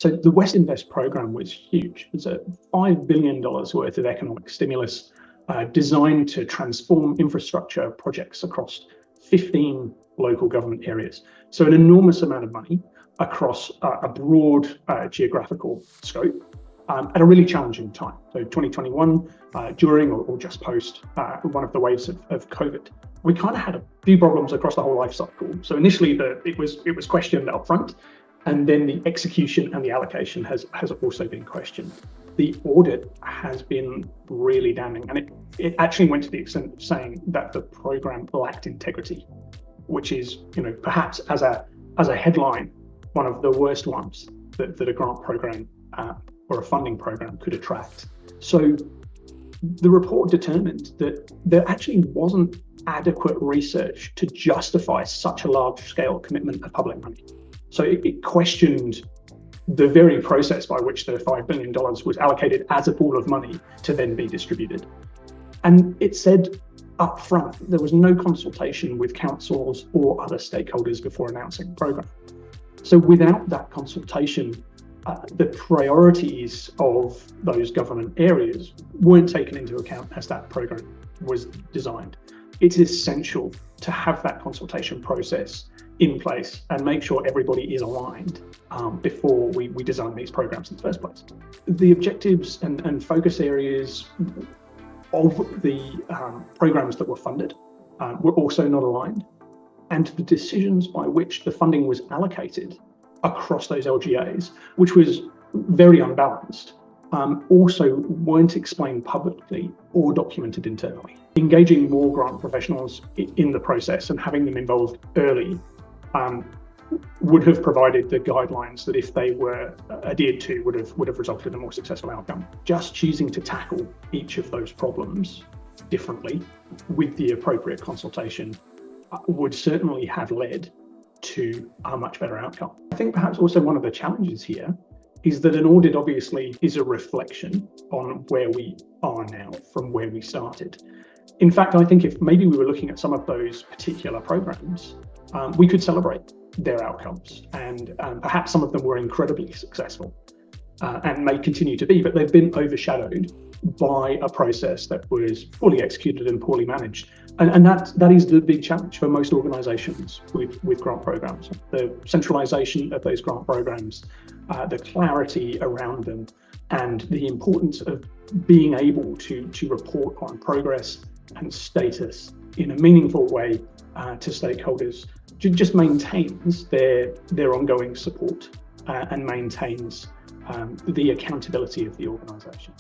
So the WestInvest program was huge. It's a $5 billion worth of economic stimulus designed to transform infrastructure projects across 15 local government areas. So an enormous amount of money across a broad geographical scope at a really challenging time. So 2021, during or just post one of the waves of COVID, we kind of had a few problems across the whole life cycle. So initially it was questioned up front, and then the execution and the allocation has also been questioned. The audit has been really damning, and it actually went to the extent of saying that the program lacked integrity, which is, perhaps as a headline, one of the worst ones that a grant program or a funding program could attract. So the report determined that there actually wasn't adequate research to justify such a large-scale commitment of public money. So it questioned the very process by which the $5 billion was allocated as a pool of money to then be distributed. And it said up front, there was no consultation with councils or other stakeholders before announcing the program. So without that consultation, the priorities of those government areas weren't taken into account as that program was designed. It's essential to have that consultation process in place and make sure everybody is aligned before we design these programs in the first place. The objectives and focus areas of the programs that were funded were also not aligned, and the decisions by which the funding was allocated across those LGAs, which was very unbalanced, also weren't explained publicly or documented internally. Engaging more grant professionals in the process and having them involved early would have provided the guidelines that, if they were adhered to, would have resulted in a more successful outcome. Just choosing to tackle each of those problems differently with the appropriate consultation would certainly have led to a much better outcome. I think perhaps also one of the challenges here is that an audit obviously is a reflection on where we are now from where we started. In fact, I think if maybe we were looking at some of those particular programs, we could celebrate their outcomes, and perhaps some of them were incredibly successful and may continue to be, but they've been overshadowed by a process that was poorly executed and poorly managed. And that is the big challenge for most organizations with grant programs. The centralisation of those grant programs, the clarity around them, and the importance of being able to report on progress and status in a meaningful way to stakeholders just maintains their ongoing support and maintains the accountability of the organisation.